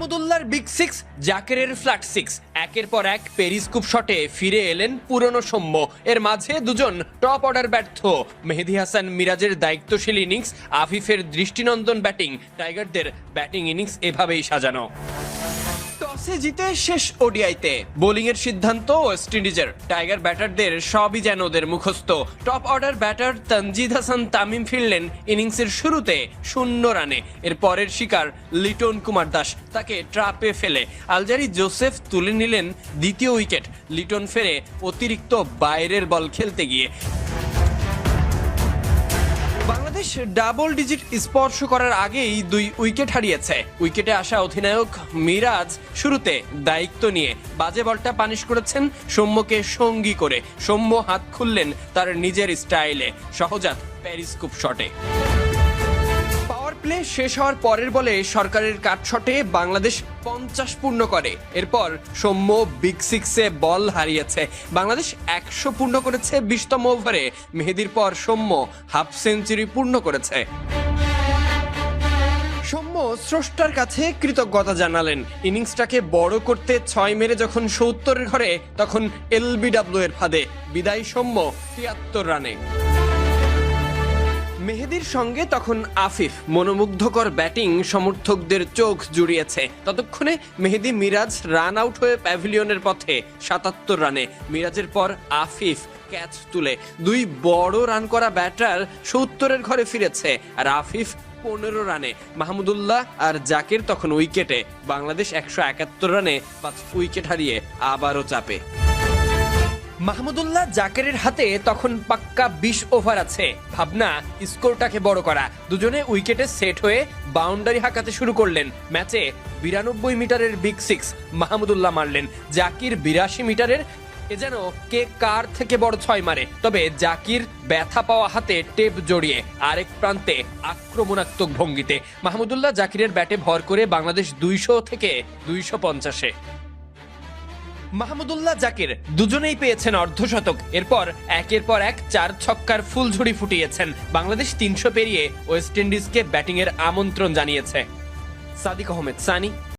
মাহমুদুল্লাহর big six, জাকেরের flat six, একের পর এক পেরিস্কোপ শটে ফিরে এলেন পুরনো সৌম্য। এর মাঝে দুজন টপ অর্ডার ব্যর্থ। মেহেদী হাসান মিরাজের দায়িত্বশীল ইনিংস, আফিফের দৃষ্টিনন্দন ব্যাটিং, টাইগারদের ব্যাটিং ইনিংস এভাবেই সাজানো। টসে জিতে শেষ ওডিআইতে বোলিংয়ের সিদ্ধান্ত ওয়েস্ট ইন্ডিজের। টাইগার ব্যাটারদের সবই যেন ওদের মুখস্থ। Top order batter Tanzid Hasan Tamim ফিরলেন ইনিংসের শুরুতে 0 রানে। এর পরের শিকার লিটন কুমার দাস, তাকে ট্রাপে ফেলে আলজারি জোসেফ তুলে নিলেন দ্বিতীয় উইকেট। লিটন ফেরে অতিরিক্ত বাইরের বল খেলতে গিয়ে। বাংলাদেশ ডাবল ডিজিট স্পর্শ করার আগেই 2 উইকেট হারিয়েছে। উইকেটে আসা অধিনায়ক মিরাজ শুরুতে দায়িত্ব নিয়ে বাজে বলটা পানিশ করেছেন সৌম্যকে সঙ্গী করে। সৌম্য হাত খুললেন তার নিজের স্টাইলে, সহজাত পেরিস্কোপ শটে। পাওয়ার প্লে শেষ হওয়ার পরের বলে সরকারের কাট শটে বাংলাদেশ 50 পূর্ণ করে। এরপর সৌম্য বিগ সিক্সে বল হারিয়েছে। বাংলাদেশ 100 পূর্ণ করেছে 20তম ওভারে। মেহেদীর পর সৌম্য হাফ সেঞ্চুরি পূর্ণ করেছে। সৌম্য স্রষ্টার কাছে কৃতজ্ঞতা জানালেন। ইনিংসটাকে বড় করতে 6 মেরে যখন 70-এর ঘরে, তখন এলবিডব্লিউ এর ফাঁদে বিদায় সৌম্য 73 রানে। মেহেদীর সঙ্গে তখন আফিফ। মনোমুগ্ধকর ব্যাটিং সমর্থকদের চোখ জুড়িয়েছে। ততক্ষণে মেহেদী মিরাজ রান আউট হয়ে প্যাভিলিয়নের পথে 77 রানে। মিরাজের পর আফিফ ক্যাচ তুলে 2 বড় রান করা ব্যাটার 70-এর ঘরে ফিরেছে, আর আফিফ 15 রানে। মাহমুদুল্লাহ আর জাকির তখন উইকেটে। বাংলাদেশ 171 রানে 5 উইকেট হারিয়ে আবারও চাপে। মাহমুদুল্লাহ জাকেরের হাতে তখন পাক্কা 20 ওভার আছে। ভাবনা স্কোরটাকে বড় করা। দুজনে উইকেটে সেট হয়ে বাউন্ডারি হাঁকাতে শুরু করলেন। ম্যাচে 92 মিটারের বিগ সিক্স মাহমুদুল্লাহ মারলেন। জাকির 82 মিটারের। এ যেন কে কার থেকে বড় 6 মারে। তবে জাকির ব্যথা পাওয়া হাতে টেপ জড়িয়ে আরেক প্রান্তে আক্রমণাত্মক ভঙ্গিতে। মাহমুদুল্লাহ জাকিরের ব্যাটে ভর করে বাংলাদেশ 200 থেকে 250-এ। মাহমুদুল্লাহ জাকির দুজনেই পেয়েছেন অর্ধশতক। এরপর একের পর এক 4 ছক্কার ফুলঝুরি ফুটিয়েছেন। বাংলাদেশ 300 পেরিয়ে ওয়েস্ট ইন্ডিজকে ব্যাটিংয়ের আমন্ত্রণ জানিয়েছে। সাদিক আহমেদ সানি।